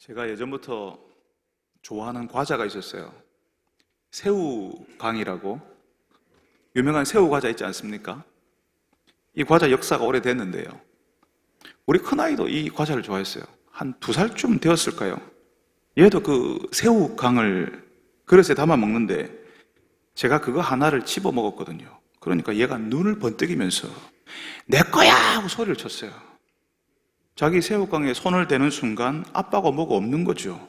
제가 예전부터 좋아하는 과자가 있었어요. 새우깡이라고 유명한 새우 과자 있지 않습니까? 이 과자 역사가 오래됐는데요. 우리 큰아이도 이 과자를 좋아했어요. 한 2살쯤 되었을까요? 얘도 그 새우깡을 그릇에 담아 먹는데 제가 그거 하나를 집어 먹었거든요. 그러니까 얘가 눈을 번뜩이면서 내 거야! 하고 소리를 쳤어요. 자기 새우깡에 손을 대는 순간 아빠가 뭐가 없는 거죠.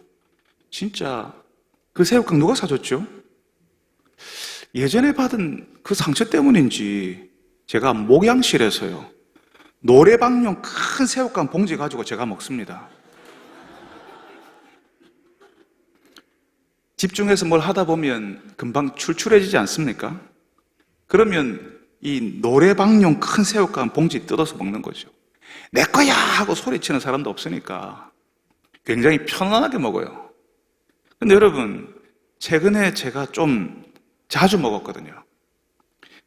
진짜 그 새우깡 누가 사줬죠? 예전에 받은 그 상처 때문인지 제가 목양실에서요, 노래방용 큰 새우깡 봉지 가지고 제가 먹습니다. 집중해서 뭘 하다 보면 금방 출출해지지 않습니까? 그러면 이 노래방용 큰 새우깡 봉지 뜯어서 먹는 거죠. 내 거야! 하고 소리치는 사람도 없으니까 굉장히 편안하게 먹어요. 근데 여러분, 최근에 제가 좀 자주 먹었거든요.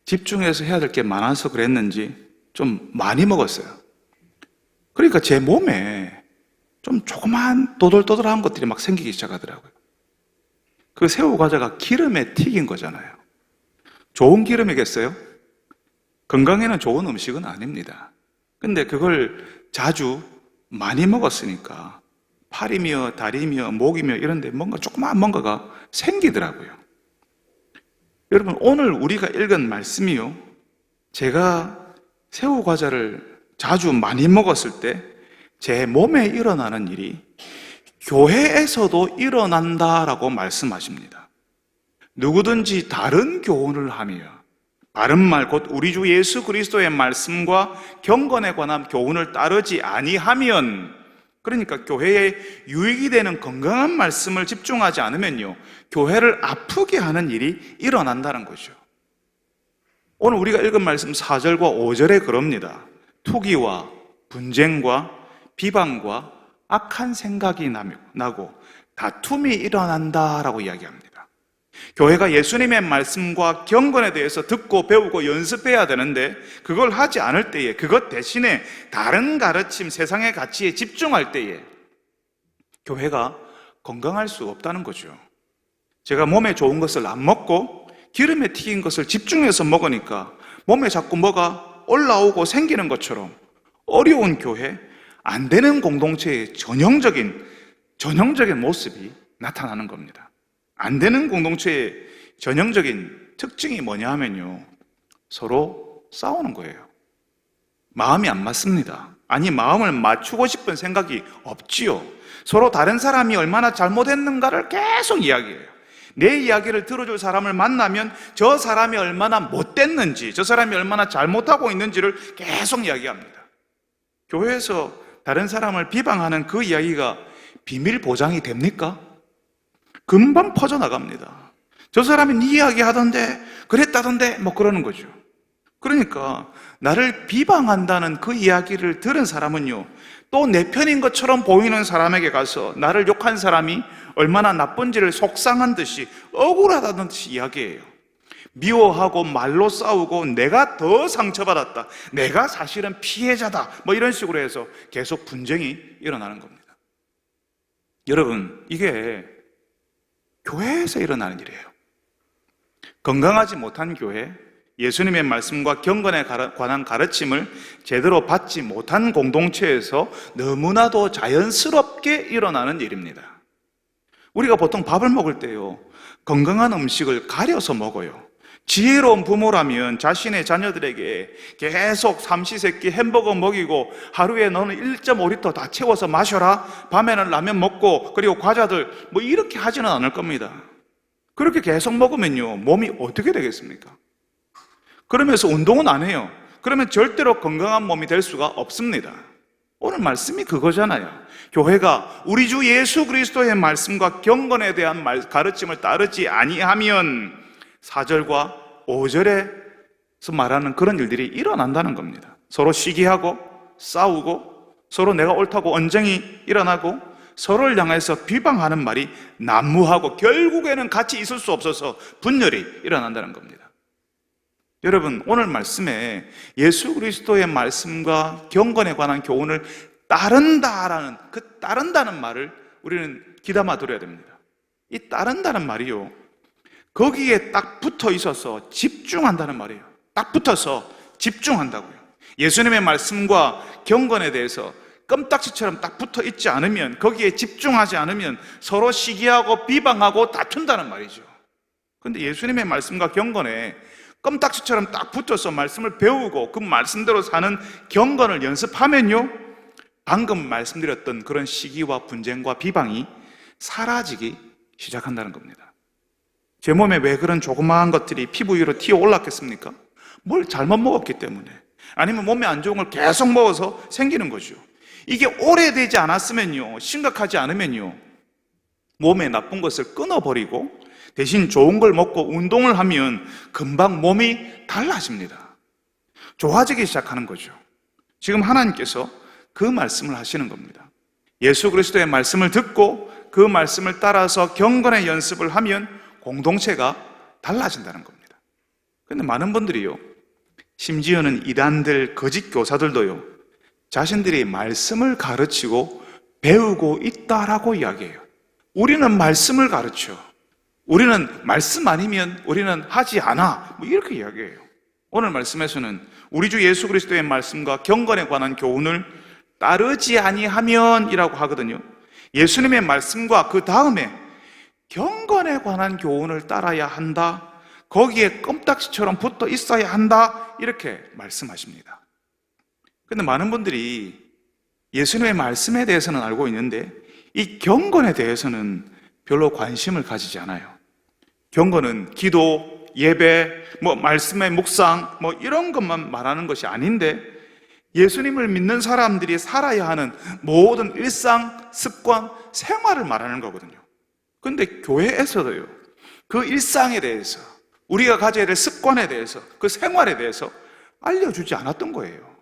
집중해서 해야 될 게 많아서 그랬는지 좀 많이 먹었어요. 그러니까 제 몸에 좀 조그만 도돌도돌한 것들이 막 생기기 시작하더라고요. 그 새우 과자가 기름에 튀긴 거잖아요. 좋은 기름이겠어요? 건강에는 좋은 음식은 아닙니다. 근데 그걸 자주 많이 먹었으니까 팔이며 다리며 목이며 이런 데 뭔가 조그마한 뭔가가 생기더라고요. 여러분, 오늘 우리가 읽은 말씀이요, 제가 새우 과자를 자주 많이 먹었을 때 제 몸에 일어나는 일이 교회에서도 일어난다라고 말씀하십니다. 누구든지 다른 교훈을 하며 바른말 곧 우리 주 예수 그리스도의 말씀과 경건에 관한 교훈을 따르지 아니하면, 그러니까 교회에 유익이 되는 건강한 말씀을 집중하지 않으면요, 교회를 아프게 하는 일이 일어난다는 거죠. 오늘 우리가 읽은 말씀 4절과 5절에 그럽니다. 투기와 분쟁과 비방과 악한 생각이 나고 다툼이 일어난다라고 이야기합니다. 교회가 예수님의 말씀과 경건에 대해서 듣고 배우고 연습해야 되는데 그걸 하지 않을 때에, 그것 대신에 다른 가르침, 세상의 가치에 집중할 때에 교회가 건강할 수 없다는 거죠. 제가 몸에 좋은 것을 안 먹고 기름에 튀긴 것을 집중해서 먹으니까 몸에 자꾸 뭐가 올라오고 생기는 것처럼 어려운 교회, 안 되는 공동체의 전형적인 모습이 나타나는 겁니다. 안 되는 공동체의 전형적인 특징이 뭐냐 하면요, 서로 싸우는 거예요. 마음이 안 맞습니다. 아니, 마음을 맞추고 싶은 생각이 없지요. 서로 다른 사람이 얼마나 잘못했는가를 계속 이야기해요. 내 이야기를 들어줄 사람을 만나면 저 사람이 얼마나 못됐는지, 저 사람이 얼마나 잘못하고 있는지를 계속 이야기합니다. 교회에서 다른 사람을 비방하는 그 이야기가 비밀 보장이 됩니까? 금방 퍼져나갑니다. 저 사람이 네 이야기 하던데, 그랬다던데, 뭐 그러는 거죠. 그러니까 나를 비방한다는 그 이야기를 들은 사람은요, 또 내 편인 것처럼 보이는 사람에게 가서 나를 욕한 사람이 얼마나 나쁜지를 속상한 듯이, 억울하다는 듯이 이야기해요. 미워하고 말로 싸우고 내가 더 상처받았다, 내가 사실은 피해자다, 뭐 이런 식으로 해서 계속 분쟁이 일어나는 겁니다. 여러분, 이게 교회에서 일어나는 일이에요. 건강하지 못한 교회, 예수님의 말씀과 경건에 관한 가르침을 제대로 받지 못한 공동체에서 너무나도 자연스럽게 일어나는 일입니다. 우리가 보통 밥을 먹을 때요, 건강한 음식을 가려서 먹어요. 지혜로운 부모라면 자신의 자녀들에게 계속 삼시세끼 햄버거 먹이고 하루에 너는 1.5리터 다 채워서 마셔라, 밤에는 라면 먹고, 그리고 과자들 뭐 이렇게 하지는 않을 겁니다. 그렇게 계속 먹으면요, 몸이 어떻게 되겠습니까? 그러면서 운동은 안 해요. 그러면 절대로 건강한 몸이 될 수가 없습니다. 오늘 말씀이 그거잖아요. 교회가 우리 주 예수 그리스도의 말씀과 경건에 대한 가르침을 따르지 아니하면 4절과 5절에서 말하는 그런 일들이 일어난다는 겁니다. 서로 시기하고 싸우고, 서로 내가 옳다고 언쟁이 일어나고, 서로를 향해서 비방하는 말이 난무하고, 결국에는 같이 있을 수 없어서 분열이 일어난다는 겁니다. 여러분, 오늘 말씀에 예수 그리스도의 말씀과 경건에 관한 교훈을 따른다라는, 그 따른다는 말을 우리는 귀담아 들어야 됩니다. 이 따른다는 말이요, 거기에 딱 붙어 있어서 집중한다는 말이에요. 딱 붙어서 집중한다고요. 예수님의 말씀과 경건에 대해서 껌딱지처럼 딱 붙어 있지 않으면, 거기에 집중하지 않으면 서로 시기하고 비방하고 다툰다는 말이죠. 그런데 예수님의 말씀과 경건에 껌딱지처럼 딱 붙어서 말씀을 배우고 그 말씀대로 사는 경건을 연습하면요, 방금 말씀드렸던 그런 시기와 분쟁과 비방이 사라지기 시작한다는 겁니다. 제 몸에 왜 그런 조그마한 것들이 피부 위로 튀어 올랐겠습니까? 뭘 잘못 먹었기 때문에, 아니면 몸에 안 좋은 걸 계속 먹어서 생기는 거죠. 이게 오래되지 않았으면요, 심각하지 않으면요, 몸에 나쁜 것을 끊어버리고 대신 좋은 걸 먹고 운동을 하면 금방 몸이 달라집니다. 좋아지기 시작하는 거죠. 지금 하나님께서 그 말씀을 하시는 겁니다. 예수 그리스도의 말씀을 듣고 그 말씀을 따라서 경건의 연습을 하면 공동체가 달라진다는 겁니다. 그런데 많은 분들이요, 심지어는 이단들, 거짓 교사들도요, 자신들이 말씀을 가르치고 배우고 있다라고 이야기해요. 우리는 말씀을 가르쳐, 우리는 말씀 아니면 우리는 하지 않아, 뭐 이렇게 이야기해요. 오늘 말씀에서는 우리 주 예수 그리스도의 말씀과 경건에 관한 교훈을 따르지 아니하면 이라고 하거든요. 예수님의 말씀과 그 다음에 경건에 관한 교훈을 따라야 한다, 거기에 껌딱지처럼 붙어 있어야 한다, 이렇게 말씀하십니다. 그런데 많은 분들이 예수님의 말씀에 대해서는 알고 있는데 이 경건에 대해서는 별로 관심을 가지지 않아요. 경건은 기도, 예배, 말씀의 묵상, 이런 것만 말하는 것이 아닌데, 예수님을 믿는 사람들이 살아야 하는 모든 일상, 습관, 생활을 말하는 거거든요. 그런데 교회에서도요, 그 일상에 대해서, 우리가 가져야 될 습관에 대해서, 그 생활에 대해서 알려주지 않았던 거예요.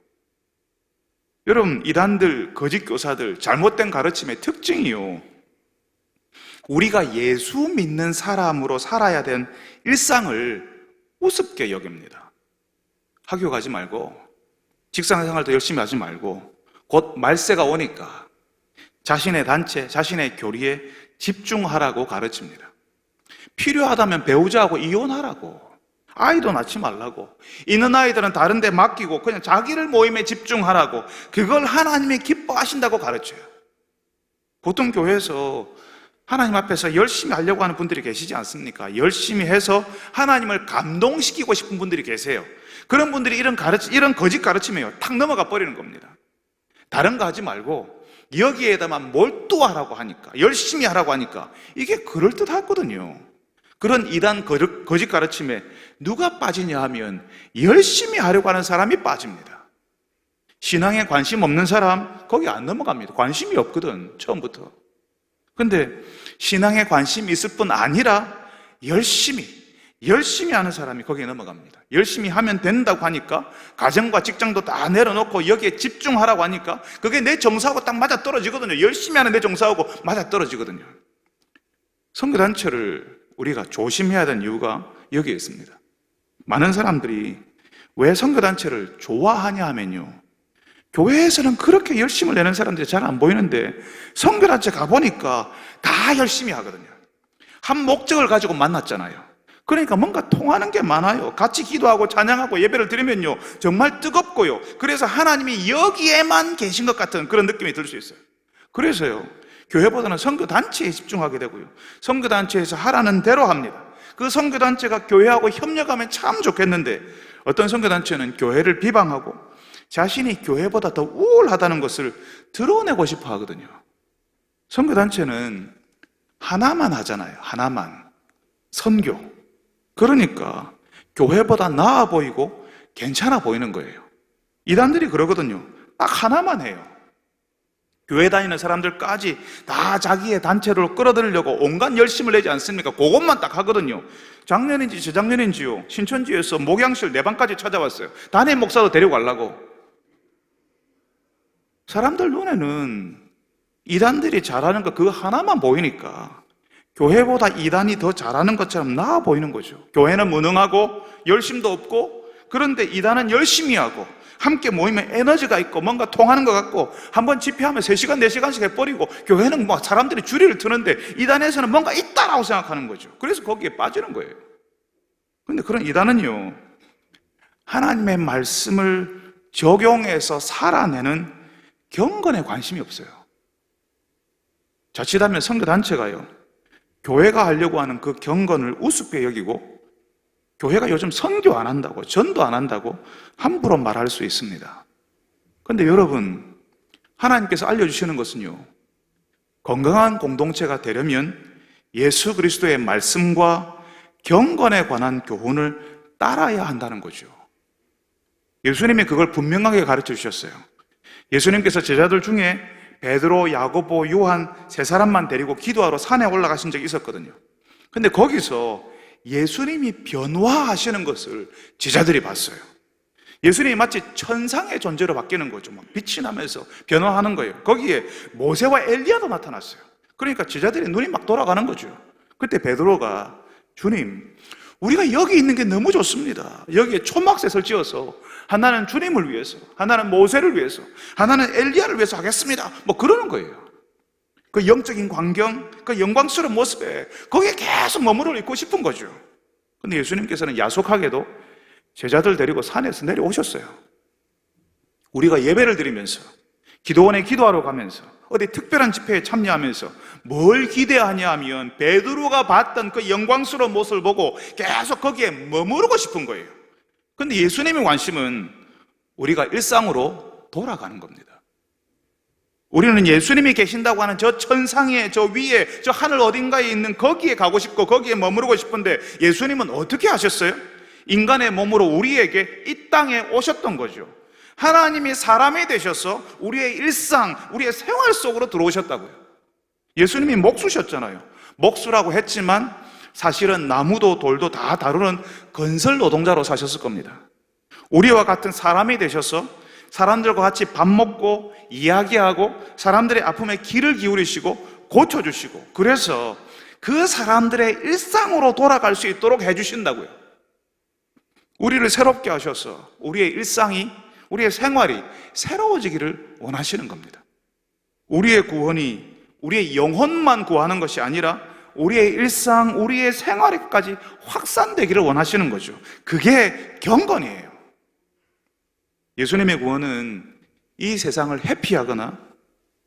여러분, 이단들, 거짓 교사들, 잘못된 가르침의 특징이요, 우리가 예수 믿는 사람으로 살아야 된 일상을 우습게 여깁니다. 학교 가지 말고, 직장 생활도 열심히 하지 말고, 곧 말세가 오니까 자신의 단체, 자신의 교리에 집중하라고 가르칩니다. 필요하다면 배우자하고 이혼하라고, 아이도 낳지 말라고, 있는 아이들은 다른 데 맡기고 그냥 자기를 모임에 집중하라고, 그걸 하나님이 기뻐하신다고 가르쳐요. 보통 교회에서 하나님 앞에서 열심히 하려고 하는 분들이 계시지 않습니까? 열심히 해서 하나님을 감동시키고 싶은 분들이 계세요. 그런 분들이 이런 거짓 가르침에요, 탁 넘어가 버리는 겁니다. 다른 거 하지 말고 여기에다만 몰두하라고 하니까, 열심히 하라고 하니까 이게 그럴듯하거든요. 그런 이단 거짓 가르침에 누가 빠지냐 하면 열심히 하려고 하는 사람이 빠집니다. 신앙에 관심 없는 사람 거기 안 넘어갑니다. 관심이 없거든, 처음부터. 근데 신앙에 관심이 있을 뿐 아니라 열심히 하는 사람이 거기에 넘어갑니다. 열심히 하면 된다고 하니까, 가정과 직장도 다 내려놓고 여기에 집중하라고 하니까 그게 내 정서하고 딱 맞아 떨어지거든요. 열심히 하는 내 정서하고 맞아 떨어지거든요. 선교단체를 우리가 조심해야 되는 이유가 여기에 있습니다. 많은 사람들이 왜 선교단체를 좋아하냐 하면요, 교회에서는 그렇게 열심을 내는 사람들이 잘 안 보이는데 선교단체 가보니까 다 열심히 하거든요. 한 목적을 가지고 만났잖아요. 그러니까 뭔가 통하는 게 많아요. 같이 기도하고 찬양하고 예배를 드리면요, 정말 뜨겁고요, 그래서 하나님이 여기에만 계신 것 같은 그런 느낌이 들 수 있어요. 그래서요, 교회보다는 선교단체에 집중하게 되고요, 선교단체에서 하라는 대로 합니다. 그 선교단체가 교회하고 협력하면 참 좋겠는데, 어떤 선교단체는 교회를 비방하고 자신이 교회보다 더 우월하다는 것을 드러내고 싶어 하거든요. 선교단체는 하나만 하잖아요. 하나만. 선교. 그러니까 교회보다 나아 보이고 괜찮아 보이는 거예요. 이단들이 그러거든요. 딱 하나만 해요. 교회 다니는 사람들까지 다 자기의 단체로 끌어들이려고 온갖 열심을 내지 않습니까? 그것만 딱 하거든요. 작년인지 재작년인지요, 신천지에서 목양실 4방까지 찾아왔어요. 단임 목사도 데리고 가려고. 사람들 눈에는 이단들이 잘하는 거 그거 하나만 보이니까 교회보다 이단이 더 잘하는 것처럼 나아 보이는 거죠. 교회는 무능하고 열심도 없고, 그런데 이단은 열심히 하고 함께 모이면 에너지가 있고 뭔가 통하는 것 같고 한번 집회하면 3시간, 4시간씩 해버리고 교회는 뭐 사람들이 주리를 트는데 이단에서는 뭔가 있다라고 생각하는 거죠. 그래서 거기에 빠지는 거예요. 그런데 그런 이단은요, 하나님의 말씀을 적용해서 살아내는 경건에 관심이 없어요. 자칫하면 선교단체가요, 교회가 하려고 하는 그 경건을 우습게 여기고 교회가 요즘 선교 안 한다고, 전도 안 한다고 함부로 말할 수 있습니다. 그런데 여러분, 하나님께서 알려주시는 것은요, 건강한 공동체가 되려면 예수 그리스도의 말씀과 경건에 관한 교훈을 따라야 한다는 거죠. 예수님이 그걸 분명하게 가르쳐 주셨어요. 예수님께서 제자들 중에 베드로, 야고보, 요한 3사람만 데리고 기도하러 산에 올라가신 적이 있었거든요. 근데 거기서 예수님이 변화하시는 것을 제자들이 봤어요. 예수님이 마치 천상의 존재로 바뀌는 거죠. 막 빛이 나면서 변화하는 거예요. 거기에 모세와 엘리야도 나타났어요. 그러니까 제자들의 눈이 막 돌아가는 거죠. 그때 베드로가, 주님, 우리가 여기 있는 게 너무 좋습니다. 여기에 초막셋을 지어서 하나는 주님을 위해서, 하나는 모세를 위해서, 하나는 엘리야를 위해서 하겠습니다. 뭐 그러는 거예요. 그 영적인 광경, 그 영광스러운 모습에 거기에 계속 머무르고 있고 싶은 거죠. 근데 예수님께서는 야속하게도 제자들 데리고 산에서 내려오셨어요. 우리가 예배를 드리면서, 기도원에 기도하러 가면서, 어디 특별한 집회에 참여하면서 뭘 기대하냐 하면 베드로가 봤던 그 영광스러운 모습을 보고 계속 거기에 머무르고 싶은 거예요. 근데 예수님의 관심은 우리가 일상으로 돌아가는 겁니다. 우리는 예수님이 계신다고 하는 저 천상에, 저 위에, 저 하늘 어딘가에 있는 거기에 가고 싶고 거기에 머무르고 싶은데 예수님은 어떻게 하셨어요? 인간의 몸으로 우리에게 이 땅에 오셨던 거죠. 하나님이 사람이 되셔서 우리의 일상, 우리의 생활 속으로 들어오셨다고요. 예수님이 목수셨잖아요. 목수라고 했지만 사실은 나무도 돌도 다 다루는 건설 노동자로 사셨을 겁니다. 우리와 같은 사람이 되셔서 사람들과 같이 밥 먹고 이야기하고 사람들의 아픔에 귀를 기울이시고 고쳐주시고, 그래서 그 사람들의 일상으로 돌아갈 수 있도록 해주신다고요. 우리를 새롭게 하셔서 우리의 일상이, 우리의 생활이 새로워지기를 원하시는 겁니다. 우리의 구원이 우리의 영혼만 구하는 것이 아니라 우리의 일상, 우리의 생활에까지 확산되기를 원하시는 거죠. 그게 경건이에요. 예수님의 구원은 이 세상을 회피하거나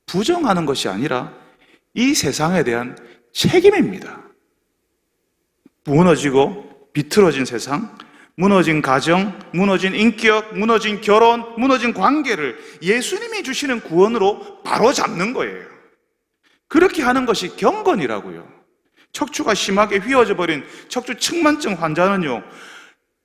부정하는 것이 아니라 이 세상에 대한 책임입니다. 무너지고 비틀어진 세상, 무너진 가정, 무너진 인격, 무너진 결혼, 무너진 관계를 예수님이 주시는 구원으로 바로 잡는 거예요. 그렇게 하는 것이 경건이라고요. 척추가 심하게 휘어져 버린 척추 측만증 환자는요,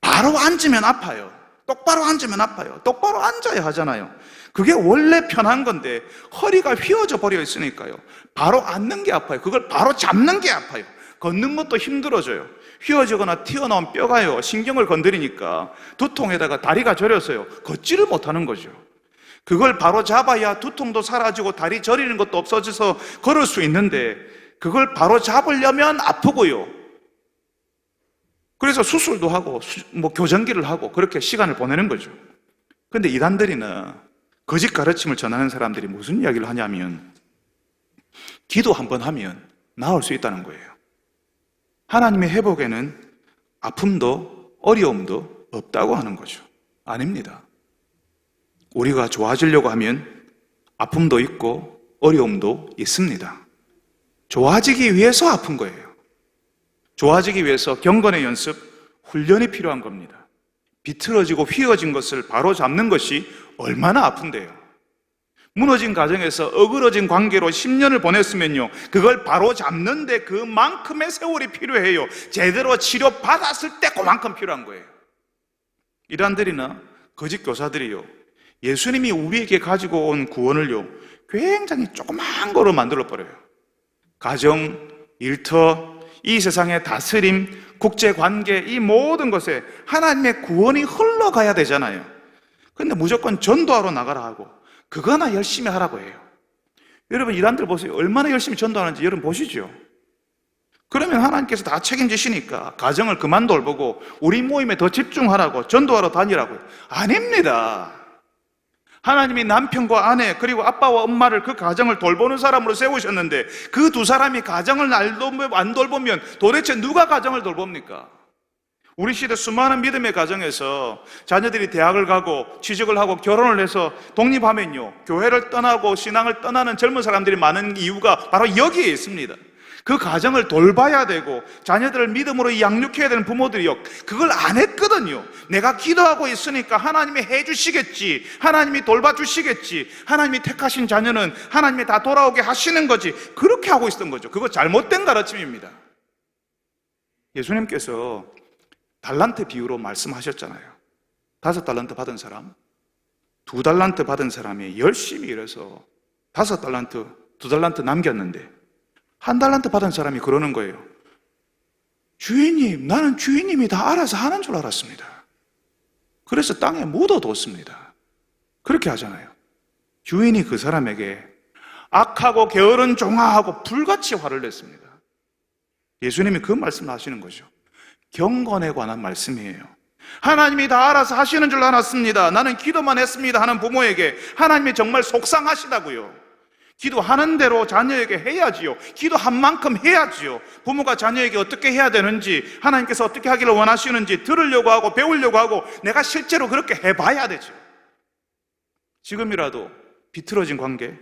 바로 앉으면 아파요. 똑바로 앉으면 아파요. 똑바로 앉아야 하잖아요. 그게 원래 편한 건데 허리가 휘어져 버려 있으니까요, 바로 앉는 게 아파요. 그걸 바로 잡는 게 아파요. 걷는 것도 힘들어져요. 휘어지거나 튀어나온 뼈가요, 신경을 건드리니까 두통에다가 다리가 저려서요, 걷지를 못하는 거죠. 그걸 바로 잡아야 두통도 사라지고 다리 저리는 것도 없어져서 걸을 수 있는데 그걸 바로 잡으려면 아프고요. 그래서 수술도 하고 교정기를 하고 그렇게 시간을 보내는 거죠. 그런데 이단들이나 거짓 가르침을 전하는 사람들이 무슨 이야기를 하냐면 기도 한번 하면 나을 수 있다는 거예요. 하나님의 회복에는 아픔도 어려움도 없다고 하는 거죠. 아닙니다. 우리가 좋아지려고 하면 아픔도 있고 어려움도 있습니다. 좋아지기 위해서 아픈 거예요. 좋아지기 위해서 경건의 연습, 훈련이 필요한 겁니다. 비틀어지고 휘어진 것을 바로 잡는 것이 얼마나 아픈데요. 무너진 가정에서 어그러진 관계로 10년을 보냈으면요, 그걸 바로 잡는데 그만큼의 세월이 필요해요. 제대로 치료받았을 때 그만큼 필요한 거예요. 이단들이나 거짓 교사들이요, 예수님이 우리에게 가지고 온 구원을요, 굉장히 조그만 거로 만들어버려요. 가정, 일터, 이 세상의 다스림, 국제관계, 이 모든 것에 하나님의 구원이 흘러가야 되잖아요. 그런데 무조건 전도하러 나가라 하고 그거나 열심히 하라고 해요. 여러분, 이단들 보세요. 얼마나 열심히 전도하는지 여러분 보시죠. 그러면 하나님께서 다 책임지시니까 가정을 그만 돌보고 우리 모임에 더 집중하라고, 전도하러 다니라고요. 아닙니다. 하나님이 남편과 아내 그리고 아빠와 엄마를 그 가정을 돌보는 사람으로 세우셨는데 그 두 사람이 가정을 안 돌보면 도대체 누가 가정을 돌봅니까? 우리 시대 수많은 믿음의 가정에서 자녀들이 대학을 가고 취직을 하고 결혼을 해서 독립하면요, 교회를 떠나고 신앙을 떠나는 젊은 사람들이 많은 이유가 바로 여기에 있습니다. 그 가정을 돌봐야 되고 자녀들을 믿음으로 양육해야 되는 부모들이요, 그걸 안 했거든요. 내가 기도하고 있으니까 하나님이 해주시겠지, 하나님이 돌봐주시겠지, 하나님이 택하신 자녀는 하나님이 다 돌아오게 하시는 거지, 그렇게 하고 있었던 거죠. 그거 잘못된 가르침입니다. 예수님께서 달란트 비유로 말씀하셨잖아요. 5달란트 받은 사람, 2달란트 받은 사람이 열심히 일해서 5달란트, 2달란트 남겼는데 1달란트 받은 사람이 그러는 거예요. 주인님, 나는 주인님이 다 알아서 하는 줄 알았습니다. 그래서 땅에 묻어뒀습니다. 그렇게 하잖아요. 주인이 그 사람에게 악하고 게으른 종아하고 불같이 화를 냈습니다. 예수님이 그 말씀을 하시는 거죠. 경건에 관한 말씀이에요. 하나님이 다 알아서 하시는 줄 알았습니다. 나는 기도만 했습니다 하는 부모에게 하나님이 정말 속상하시다고요. 기도하는 대로 자녀에게 해야지요. 기도한 만큼 해야지요. 부모가 자녀에게 어떻게 해야 되는지, 하나님께서 어떻게 하기를 원하시는지 들으려고 하고 배우려고 하고 내가 실제로 그렇게 해봐야 되죠. 지금이라도 비틀어진 관계,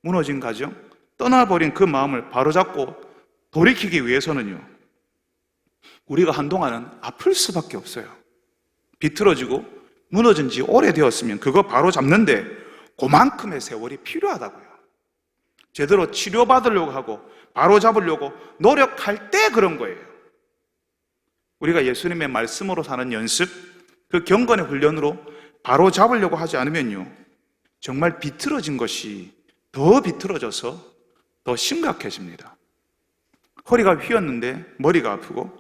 무너진 가정, 떠나버린 그 마음을 바로잡고 돌이키기 위해서는요, 우리가 한동안은 아플 수밖에 없어요. 비틀어지고 무너진 지 오래되었으면 그거 바로 잡는데 그만큼의 세월이 필요하다고요. 제대로 치료받으려고 하고 바로 잡으려고 노력할 때 그런 거예요. 우리가 예수님의 말씀으로 사는 연습, 그 경건의 훈련으로 바로 잡으려고 하지 않으면요, 정말 비틀어진 것이 더 비틀어져서 더 심각해집니다. 허리가 휘었는데 머리가 아프고,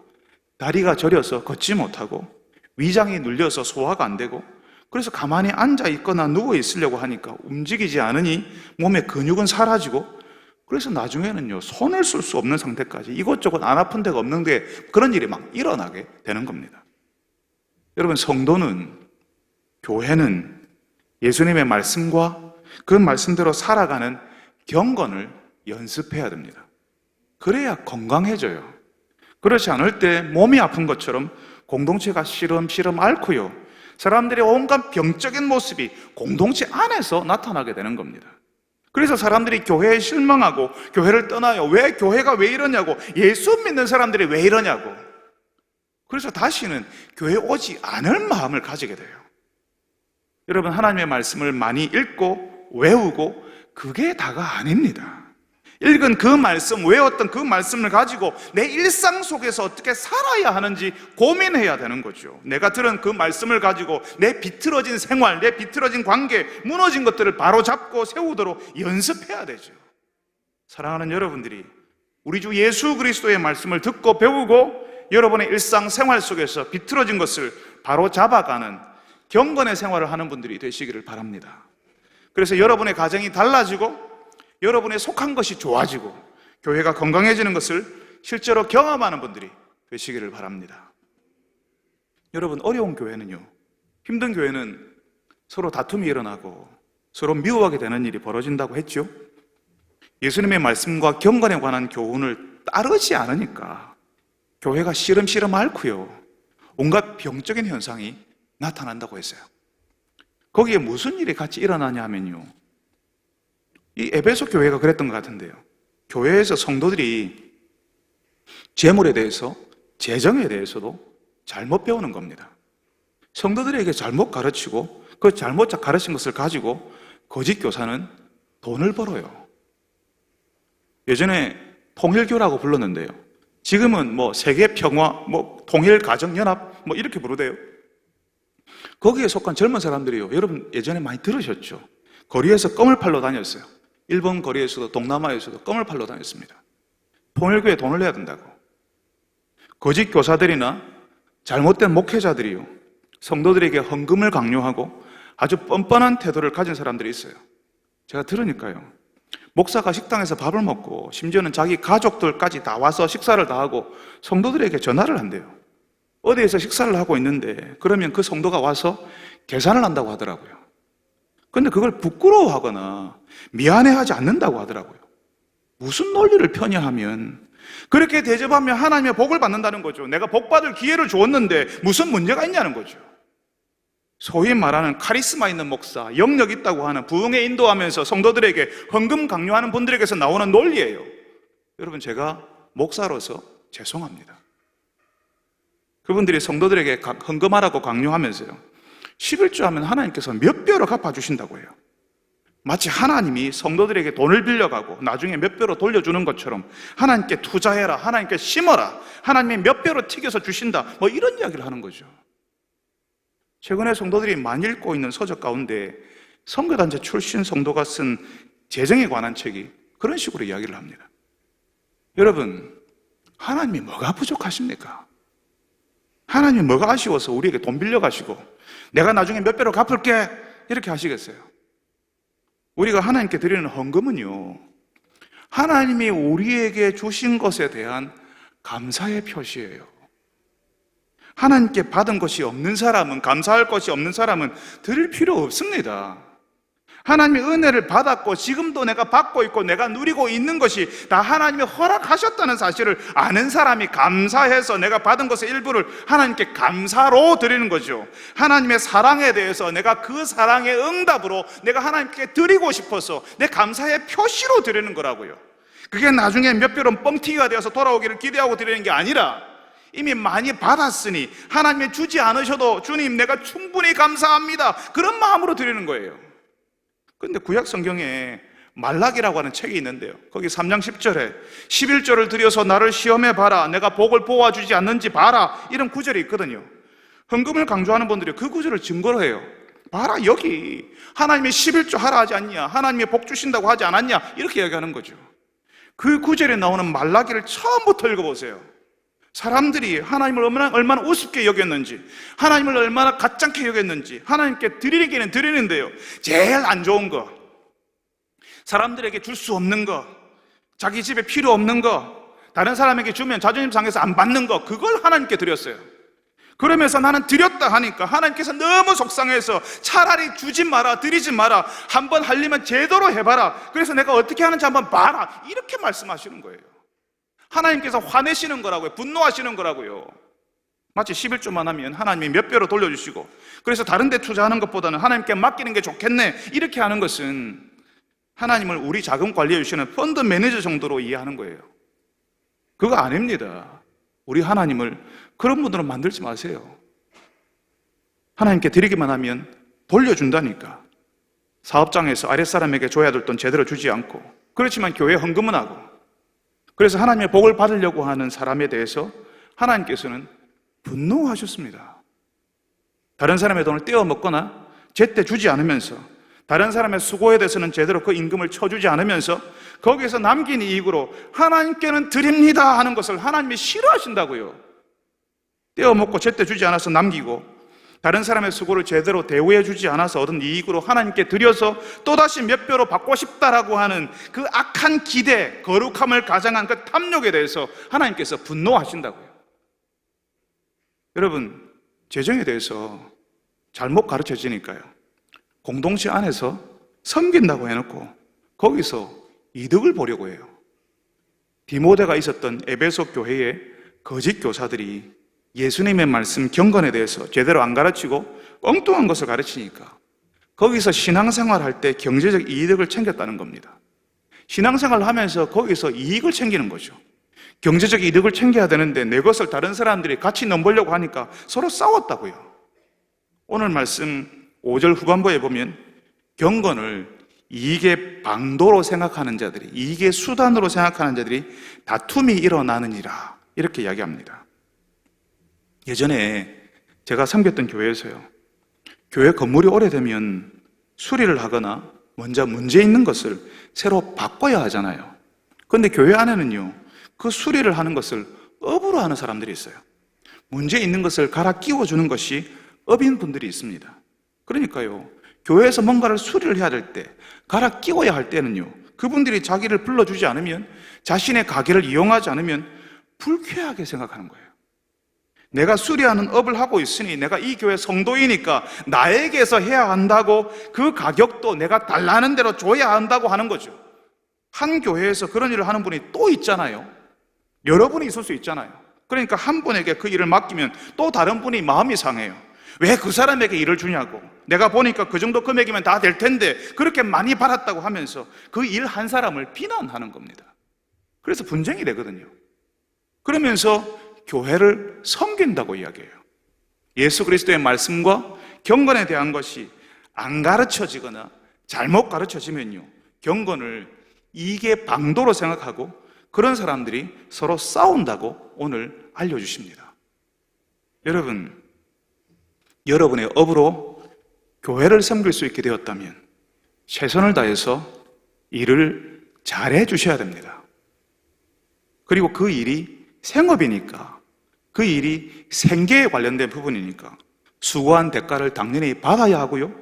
다리가 저려서 걷지 못하고, 위장이 눌려서 소화가 안 되고, 그래서 가만히 앉아 있거나 누워 있으려고 하니까 움직이지 않으니 몸의 근육은 사라지고, 그래서 나중에는요, 손을 쓸 수 없는 상태까지 이것저것 안 아픈 데가 없는데 그런 일이 막 일어나게 되는 겁니다. 여러분, 성도는, 교회는 예수님의 말씀과 그 말씀대로 살아가는 경건을 연습해야 됩니다. 그래야 건강해져요. 그렇지 않을 때 몸이 아픈 것처럼 공동체가 시름시름 앓고요, 사람들의 온갖 병적인 모습이 공동체 안에서 나타나게 되는 겁니다. 그래서 사람들이 교회에 실망하고 교회를 떠나요. 왜 교회가 왜 이러냐고, 예수 믿는 사람들이 왜 이러냐고. 그래서 다시는 교회에 오지 않을 마음을 가지게 돼요. 여러분, 하나님의 말씀을 많이 읽고 외우고 그게 다가 아닙니다. 읽은 그 말씀, 외웠던 그 말씀을 가지고 내 일상 속에서 어떻게 살아야 하는지 고민해야 되는 거죠. 내가 들은 그 말씀을 가지고 내 비틀어진 생활, 내 비틀어진 관계, 무너진 것들을 바로 잡고 세우도록 연습해야 되죠. 사랑하는 여러분들이 우리 주 예수 그리스도의 말씀을 듣고 배우고 여러분의 일상 생활 속에서 비틀어진 것을 바로 잡아가는 경건의 생활을 하는 분들이 되시기를 바랍니다. 그래서 여러분의 가정이 달라지고 여러분의 속한 것이 좋아지고 교회가 건강해지는 것을 실제로 경험하는 분들이 되시기를 바랍니다. 여러분, 어려운 교회는요, 힘든 교회는 서로 다툼이 일어나고 서로 미워하게 되는 일이 벌어진다고 했죠. 예수님의 말씀과 경건에 관한 교훈을 따르지 않으니까 교회가 시름시름 앓고요, 온갖 병적인 현상이 나타난다고 했어요. 거기에 무슨 일이 같이 일어나냐 하면요, 이 에베소 교회가 그랬던 것 같은데요, 교회에서 성도들이 재물에 대해서, 재정에 대해서도 잘못 배우는 겁니다. 성도들에게 잘못 가르치고 그 잘못 가르친 것을 가지고 거짓 교사는 돈을 벌어요. 예전에 통일교라고 불렀는데요, 지금은 세계평화, 통일가정연합 이렇게 부르대요. 거기에 속한 젊은 사람들이요, 여러분 예전에 많이 들으셨죠? 거리에서 껌을 팔러 다녔어요. 일본 거리에서도 동남아에서도 껌을 팔러 다녔습니다. 통일교에 돈을 내야 된다고. 거짓 교사들이나 잘못된 목회자들이요, 성도들에게 헌금을 강요하고 아주 뻔뻔한 태도를 가진 사람들이 있어요. 제가 들으니까요, 목사가 식당에서 밥을 먹고 심지어는 자기 가족들까지 다 와서 식사를 다 하고 성도들에게 전화를 한대요. 어디에서 식사를 하고 있는데 그러면 그 성도가 와서 계산을 한다고 하더라고요. 근데 그걸 부끄러워하거나 미안해하지 않는다고 하더라고요. 무슨 논리를 펴냐하면 그렇게 대접하면 하나님의 복을 받는다는 거죠. 내가 복받을 기회를 주었는데 무슨 문제가 있냐는 거죠. 소위 말하는 카리스마 있는 목사, 영역 있다고 하는 부흥에 인도하면서 성도들에게 헌금 강요하는 분들에게서 나오는 논리예요. 여러분, 제가 목사로서 죄송합니다. 그분들이 성도들에게 헌금하라고 강요하면서요, 11조 하면 하나님께서 몇 배로 갚아주신다고 해요. 마치 하나님이 성도들에게 돈을 빌려가고 나중에 몇 배로 돌려주는 것처럼 하나님께 투자해라, 하나님께 심어라, 하나님이 몇 배로 튀겨서 주신다, 뭐 이런 이야기를 하는 거죠. 최근에 성도들이 많이 읽고 있는 서적 가운데 선교단체 출신 성도가 쓴 재정에 관한 책이 그런 식으로 이야기를 합니다. 여러분, 하나님이 뭐가 부족하십니까? 하나님이 뭐가 아쉬워서 우리에게 돈 빌려가시고 내가 나중에 몇 배로 갚을게 이렇게 하시겠어요? 우리가 하나님께 드리는 헌금은요, 하나님이 우리에게 주신 것에 대한 감사의 표시예요. 하나님께 받은 것이 없는 사람은, 감사할 것이 없는 사람은 드릴 필요 없습니다. 하나님의 은혜를 받았고 지금도 내가 받고 있고 내가 누리고 있는 것이 다 하나님이 허락하셨다는 사실을 아는 사람이 감사해서 내가 받은 것의 일부를 하나님께 감사로 드리는 거죠. 하나님의 사랑에 대해서 내가 그 사랑의 응답으로 내가 하나님께 드리고 싶어서 내 감사의 표시로 드리는 거라고요. 그게 나중에 몇 배로 뻥튀기가 되어서 돌아오기를 기대하고 드리는 게 아니라 이미 많이 받았으니 하나님이 주지 않으셔도 주님 내가 충분히 감사합니다, 그런 마음으로 드리는 거예요. 그런데 구약 성경에 말라기라고 하는 책이 있는데요, 거기 3장 10절에 11조를 들여서 나를 시험해 봐라, 내가 복을 보아주지 않는지 봐라, 이런 구절이 있거든요. 헌금을 강조하는 분들이 그 구절을 증거로 해요. 봐라, 여기 하나님이 11조 하라 하지 않냐, 하나님이 복 주신다고 하지 않았냐, 이렇게 이야기하는 거죠. 그 구절에 나오는 말라기를 처음부터 읽어보세요. 사람들이 하나님을 얼마나 우습게 여겼는지, 하나님을 얼마나 가짜게 여겼는지, 하나님께 드리기는 드리는데요, 제일 안 좋은 거, 사람들에게 줄 수 없는 거, 자기 집에 필요 없는 거, 다른 사람에게 주면 자존심 상해서 안 받는 거, 그걸 하나님께 드렸어요. 그러면서 나는 드렸다 하니까 하나님께서 너무 속상해서 차라리 주지 마라, 드리지 마라, 한번 하려면 제대로 해봐라, 그래서 내가 어떻게 하는지 한번 봐라, 이렇게 말씀하시는 거예요. 하나님께서 화내시는 거라고요. 분노하시는 거라고요. 마치 11조만 하면 하나님이 몇 배로 돌려주시고, 그래서 다른 데 투자하는 것보다는 하나님께 맡기는 게 좋겠네, 이렇게 하는 것은 하나님을 우리 자금 관리해 주시는 펀드 매니저 정도로 이해하는 거예요. 그거 아닙니다. 우리 하나님을 그런 분으로 만들지 마세요. 하나님께 드리기만 하면 돌려준다니까. 사업장에서 아랫사람에게 줘야 될 돈 제대로 주지 않고, 그렇지만 교회 헌금은 하고, 그래서 하나님의 복을 받으려고 하는 사람에 대해서 하나님께서는 분노하셨습니다. 다른 사람의 돈을 떼어 먹거나 제때 주지 않으면서, 다른 사람의 수고에 대해서는 제대로 그 임금을 쳐주지 않으면서 거기에서 남긴 이익으로 하나님께는 드립니다 하는 것을 하나님이 싫어하신다고요. 떼어 먹고 제때 주지 않아서 남기고, 다른 사람의 수고를 제대로 대우해 주지 않아서 얻은 이익으로 하나님께 드려서 또다시 몇 배로 받고 싶다라고 하는 그 악한 기대, 거룩함을 가장한 그 탐욕에 대해서 하나님께서 분노하신다고요. 여러분, 재정에 대해서 잘못 가르쳐지니까요, 공동체 안에서 섬긴다고 해놓고 거기서 이득을 보려고 해요. 디모데가 있었던 에베소 교회의 거짓 교사들이 예수님의 말씀 경건에 대해서 제대로 안 가르치고 엉뚱한 것을 가르치니까 거기서 신앙생활 할 때 경제적 이득을 챙겼다는 겁니다. 신앙생활을 하면서 거기서 이익을 챙기는 거죠. 경제적 이득을 챙겨야 되는데 내 것을 다른 사람들이 같이 넘보려고 하니까 서로 싸웠다고요. 오늘 말씀 5절 후반부에 보면 경건을 이익의 방도로 생각하는 자들이, 이익의 수단으로 생각하는 자들이 다툼이 일어나느니라, 이렇게 이야기합니다. 예전에 제가 섬겼던 교회에서요, 교회 건물이 오래되면 수리를 하거나 먼저 문제 있는 것을 새로 바꿔야 하잖아요. 그런데 교회 안에는요, 그 수리를 하는 것을 업으로 하는 사람들이 있어요. 문제 있는 것을 갈아 끼워주는 것이 업인 분들이 있습니다. 그러니까요, 교회에서 뭔가를 수리를 해야 될 때, 갈아 끼워야 할 때는요, 그분들이 자기를 불러주지 않으면, 자신의 가게를 이용하지 않으면 불쾌하게 생각하는 거예요. 내가 수리하는 업을 하고 있으니 내가 이 교회 성도이니까 나에게서 해야 한다고 그 가격도 내가 달라는 대로 줘야 한다고 하는 거죠. 한 교회에서 그런 일을 하는 분이 또 있잖아요. 여러분이 있을 수 있잖아요. 그러니까 한 분에게 그 일을 맡기면 또 다른 분이 마음이 상해요. 왜 그 사람에게 일을 주냐고. 내가 보니까 그 정도 금액이면 다 될 텐데 그렇게 많이 받았다고 하면서 그 일 한 사람을 비난하는 겁니다. 그래서 분쟁이 되거든요. 그러면서 교회를 섬긴다고 이야기해요. 예수 그리스도의 말씀과 경건에 대한 것이 안 가르쳐지거나 잘못 가르쳐지면요, 경건을 이익의 방도로 생각하고 그런 사람들이 서로 싸운다고 오늘 알려주십니다. 여러분, 여러분의 업으로 교회를 섬길 수 있게 되었다면 최선을 다해서 일을 잘해 주셔야 됩니다. 그리고 그 일이 생업이니까, 그 일이 생계에 관련된 부분이니까 수고한 대가를 당연히 받아야 하고요,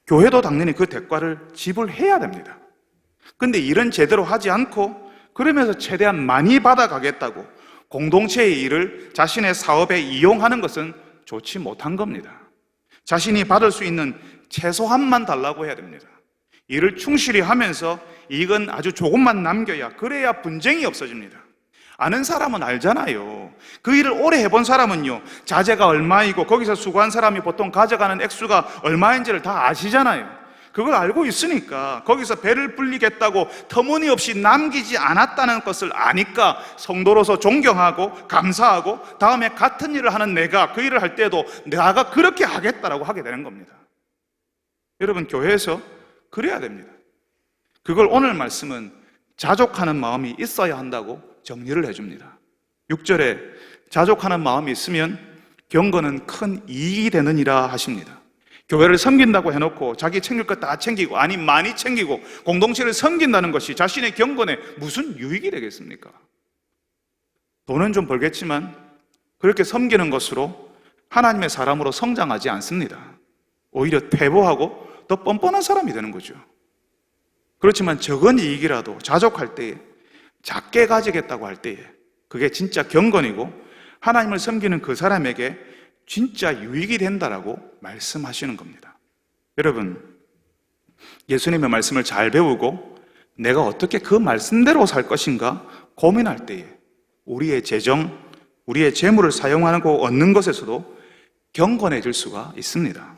교회도 당연히 그 대가를 지불해야 됩니다. 근데 일은 제대로 하지 않고 그러면서 최대한 많이 받아가겠다고 공동체의 일을 자신의 사업에 이용하는 것은 좋지 못한 겁니다. 자신이 받을 수 있는 최소한만 달라고 해야 됩니다. 일을 충실히 하면서 이익은 아주 조금만 남겨야, 그래야 분쟁이 없어집니다. 아는 사람은 알잖아요. 그 일을 오래 해본 사람은요, 자재가 얼마이고 거기서 수고한 사람이 보통 가져가는 액수가 얼마인지를 다 아시잖아요. 그걸 알고 있으니까 거기서 배를 불리겠다고 터무니없이 남기지 않았다는 것을 아니까 성도로서 존경하고 감사하고 다음에 같은 일을 하는 내가 그 일을 할 때도 내가 그렇게 하겠다라고 하게 되는 겁니다. 여러분, 교회에서 그래야 됩니다. 그걸 오늘 말씀은 자족하는 마음이 있어야 한다고 정리를 해줍니다. 6절에 자족하는 마음이 있으면 경건은 큰 이익이 되느니라 하십니다. 교회를 섬긴다고 해놓고 자기 챙길 것 다 챙기고, 아니 많이 챙기고 공동체를 섬긴다는 것이 자신의 경건에 무슨 유익이 되겠습니까? 돈은 좀 벌겠지만 그렇게 섬기는 것으로 하나님의 사람으로 성장하지 않습니다. 오히려 퇴보하고 더 뻔뻔한 사람이 되는 거죠. 그렇지만 적은 이익이라도 자족할 때에, 작게 가지겠다고 할 때에 그게 진짜 경건이고 하나님을 섬기는 그 사람에게 진짜 유익이 된다라고 말씀하시는 겁니다. 여러분, 예수님의 말씀을 잘 배우고 내가 어떻게 그 말씀대로 살 것인가 고민할 때에 우리의 재정, 우리의 재물을 사용하고 얻는 것에서도 경건해질 수가 있습니다.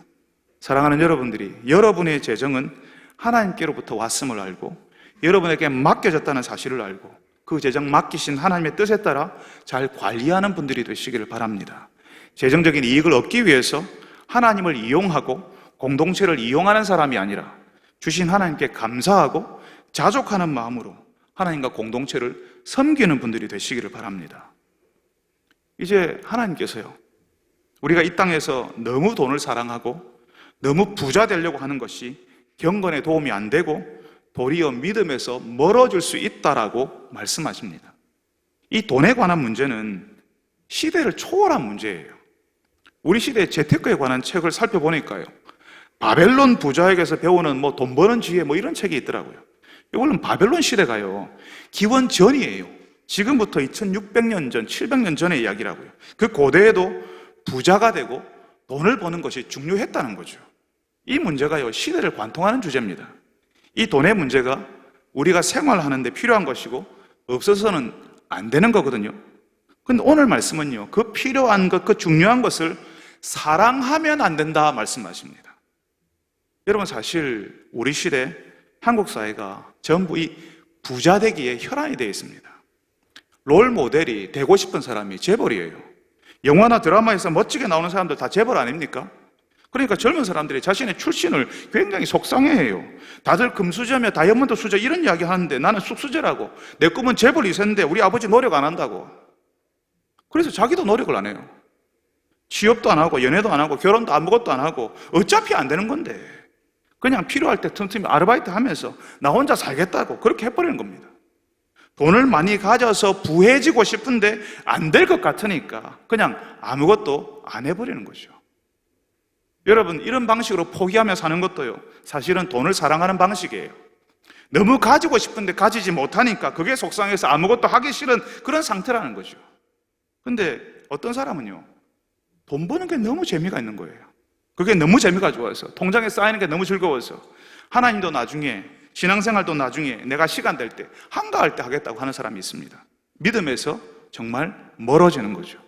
사랑하는 여러분들이, 여러분의 재정은 하나님께로부터 왔음을 알고 여러분에게 맡겨졌다는 사실을 알고 그 재정 맡기신 하나님의 뜻에 따라 잘 관리하는 분들이 되시기를 바랍니다. 재정적인 이익을 얻기 위해서 하나님을 이용하고 공동체를 이용하는 사람이 아니라 주신 하나님께 감사하고 자족하는 마음으로 하나님과 공동체를 섬기는 분들이 되시기를 바랍니다. 이제 하나님께서요, 우리가 이 땅에서 너무 돈을 사랑하고 너무 부자 되려고 하는 것이 경건에 도움이 안 되고 도리어 믿음에서 멀어질 수 있다라고 말씀하십니다. 이 돈에 관한 문제는 시대를 초월한 문제예요. 우리 시대의 재테크에 관한 책을 살펴보니까요, 바벨론 부자에게서 배우는 돈 버는 지혜 이런 책이 있더라고요. 이걸로는 바벨론 시대가요, 기원 전이에요. 지금부터 2600년 전, 700년 전의 이야기라고요. 그 고대에도 부자가 되고 돈을 버는 것이 중요했다는 거죠. 이 문제가요, 시대를 관통하는 주제입니다. 이 돈의 문제가 우리가 생활하는 데 필요한 것이고 없어서는 안 되는 거거든요. 근데 오늘 말씀은요, 그 필요한 것, 그 중요한 것을 사랑하면 안 된다 말씀하십니다. 여러분, 사실 우리 시대 한국 사회가 전부 이 부자 되기에 혈안이 되어 있습니다. 롤 모델이 되고 싶은 사람이 재벌이에요. 영화나 드라마에서 멋지게 나오는 사람들 다 재벌 아닙니까? 그러니까 젊은 사람들이 자신의 출신을 굉장히 속상해해요. 다들 금수저며 다이아몬드 수저 이런 이야기 하는데 나는 쑥수저라고, 내 꿈은 재벌 2세인데 우리 아버지 노력 안 한다고. 그래서 자기도 노력을 안 해요. 취업도 안 하고 연애도 안 하고 결혼도 아무것도 안 하고 어차피 안 되는 건데 그냥 필요할 때 틈틈이 아르바이트 하면서 나 혼자 살겠다고 그렇게 해버리는 겁니다. 돈을 많이 가져서 부해지고 싶은데 안 될 것 같으니까 그냥 아무것도 안 해버리는 거죠. 여러분, 이런 방식으로 포기하며 사는 것도요, 사실은 돈을 사랑하는 방식이에요. 너무 가지고 싶은데 가지지 못하니까 그게 속상해서 아무것도 하기 싫은 그런 상태라는 거죠. 근데 어떤 사람은요, 돈 버는 게 너무 재미가 있는 거예요. 그게 너무 재미가 좋아서, 통장에 쌓이는 게 너무 즐거워서, 하나님도 나중에, 신앙생활도 나중에 내가 시간 될 때, 한가할 때 하겠다고 하는 사람이 있습니다. 믿음에서 정말 멀어지는 거죠.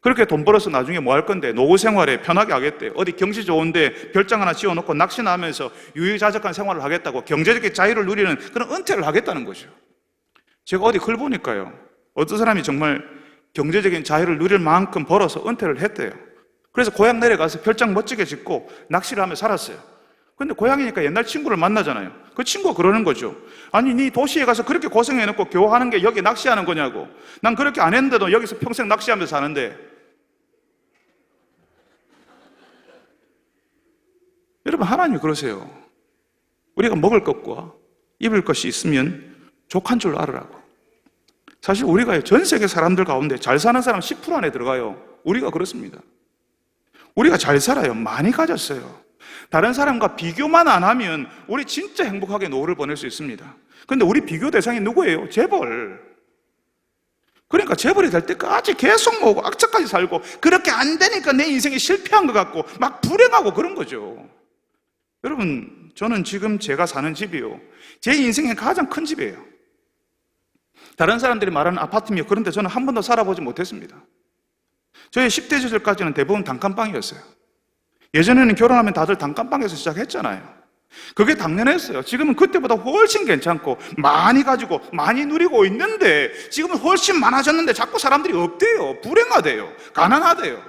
그렇게 돈 벌어서 나중에 뭐 할 건데, 노후 생활에 편하게 하겠대. 어디 경치 좋은데 별장 하나 지어놓고 낚시나 하면서 유유자적한 생활을 하겠다고, 경제적인 자유를 누리는 그런 은퇴를 하겠다는 거죠. 제가 어디 글 보니까요, 어떤 사람이 정말 경제적인 자유를 누릴 만큼 벌어서 은퇴를 했대요. 그래서 고향 내려가서 별장 멋지게 짓고 낚시를 하며 살았어요. 근데 고향이니까 옛날 친구를 만나잖아요. 그 친구가 그러는 거죠. 아니, 네 도시에 가서 그렇게 고생해놓고 겨우 하는 게 여기 낚시하는 거냐고. 난 그렇게 안 했는데도 여기서 평생 낚시하면서 사는데. 여러분, 하나님이 그러세요. 우리가 먹을 것과 입을 것이 있으면 족한 줄 알으라고. 사실 우리가 전 세계 사람들 가운데 잘 사는 사람 10% 안에 들어가요. 우리가 그렇습니다. 우리가 잘 살아요. 많이 가졌어요. 다른 사람과 비교만 안 하면 우리 진짜 행복하게 노후를 보낼 수 있습니다. 그런데 우리 비교 대상이 누구예요? 재벌. 그러니까 재벌이 될 때까지 계속 모으고 악착까지 살고, 그렇게 안 되니까 내 인생이 실패한 것 같고 막 불행하고 그런 거죠. 여러분, 저는 지금 제가 사는 집이요, 제 인생의 가장 큰 집이에요. 다른 사람들이 말하는 아파트며 그런데 저는 한 번도 살아보지 못했습니다. 저희 10대 시절까지는 대부분 단칸방이었어요. 예전에는 결혼하면 다들 단칸방에서 시작했잖아요. 그게 당연했어요. 지금은 그때보다 훨씬 괜찮고 많이 가지고 많이 누리고 있는데, 지금은 훨씬 많아졌는데 자꾸 사람들이 없대요. 불행하대요. 가난하대요.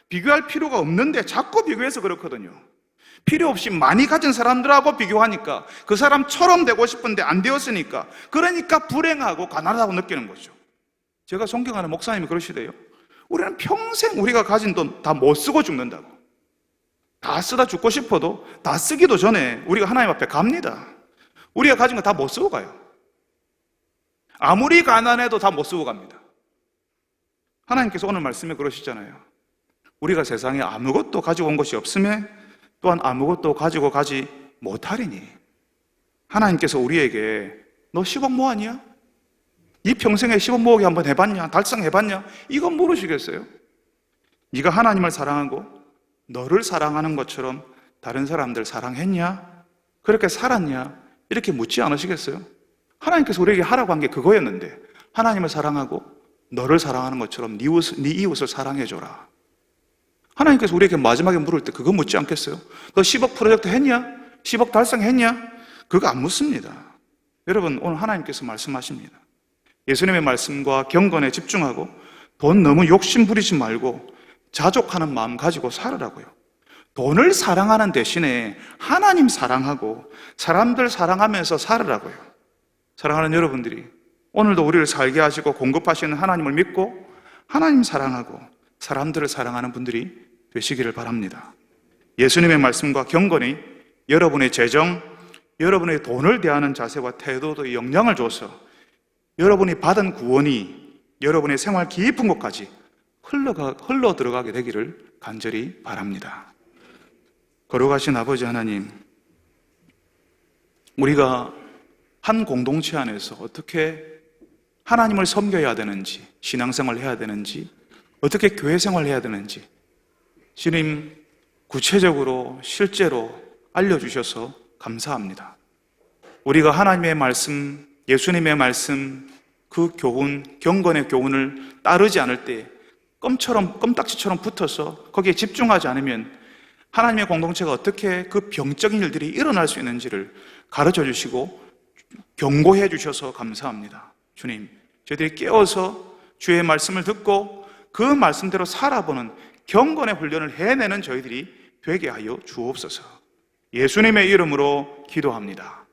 비교할 필요가 없는데 자꾸 비교해서 그렇거든요. 필요 없이 많이 가진 사람들하고 비교하니까 그 사람처럼 되고 싶은데 안 되었으니까, 그러니까 불행하고 가난하다고 느끼는 거죠. 제가 존경하는 목사님이 그러시대요. 우리는 평생 우리가 가진 돈 다 못 쓰고 죽는다고. 다 쓰다 죽고 싶어도 다 쓰기도 전에 우리가 하나님 앞에 갑니다. 우리가 가진 거 다 못 쓰고 가요. 아무리 가난해도 다 못 쓰고 갑니다. 하나님께서 오늘 말씀에 그러시잖아요. 우리가 세상에 아무것도 가지고 온 것이 없음에 또한 아무것도 가지고 가지 못하리니. 하나님께서 우리에게 너 10억 모았냐? 이 평생에 10억 모으기 한번 해봤냐? 달성해봤냐? 이건 모르시겠어요? 네가 하나님을 사랑하고 너를 사랑하는 것처럼 다른 사람들 사랑했냐? 그렇게 살았냐? 이렇게 묻지 않으시겠어요? 하나님께서 우리에게 하라고 한 게 그거였는데, 하나님을 사랑하고 너를 사랑하는 것처럼 네 이웃을 사랑해줘라. 하나님께서 우리에게 마지막에 물을 때 그거 묻지 않겠어요? 너 10억 프로젝트 했냐? 10억 달성했냐? 그거 안 묻습니다. 여러분, 오늘 하나님께서 말씀하십니다. 예수님의 말씀과 경건에 집중하고 돈 너무 욕심 부리지 말고 자족하는 마음 가지고 살으라고요. 돈을 사랑하는 대신에 하나님 사랑하고 사람들 사랑하면서 살으라고요. 사랑하는 여러분들이 오늘도 우리를 살게 하시고 공급하시는 하나님을 믿고 하나님 사랑하고 사람들을 사랑하는 분들이 되시기를 바랍니다. 예수님의 말씀과 경건이 여러분의 재정, 여러분의 돈을 대하는 자세와 태도도에 영향을 줘서 여러분이 받은 구원이 여러분의 생활 깊은 곳까지 흘러 들어가게 되기를 간절히 바랍니다. 거룩하신 아버지 하나님, 우리가 한 공동체 안에서 어떻게 하나님을 섬겨야 되는지, 신앙생활을 해야 되는지, 어떻게 교회 생활을 해야 되는지 주님 구체적으로 실제로 알려주셔서 감사합니다. 우리가 하나님의 말씀, 예수님의 말씀, 그 교훈, 경건의 교훈을 따르지 않을 때 껌딱지처럼 붙어서 거기에 집중하지 않으면 하나님의 공동체가 어떻게 그 병적인 일들이 일어날 수 있는지를 가르쳐 주시고 경고해 주셔서 감사합니다. 주님, 저희들이 깨어서 주의 말씀을 듣고 그 말씀대로 살아보는 경건의 훈련을 해내는 저희들이 되게 하여 주옵소서. 예수님의 이름으로 기도합니다.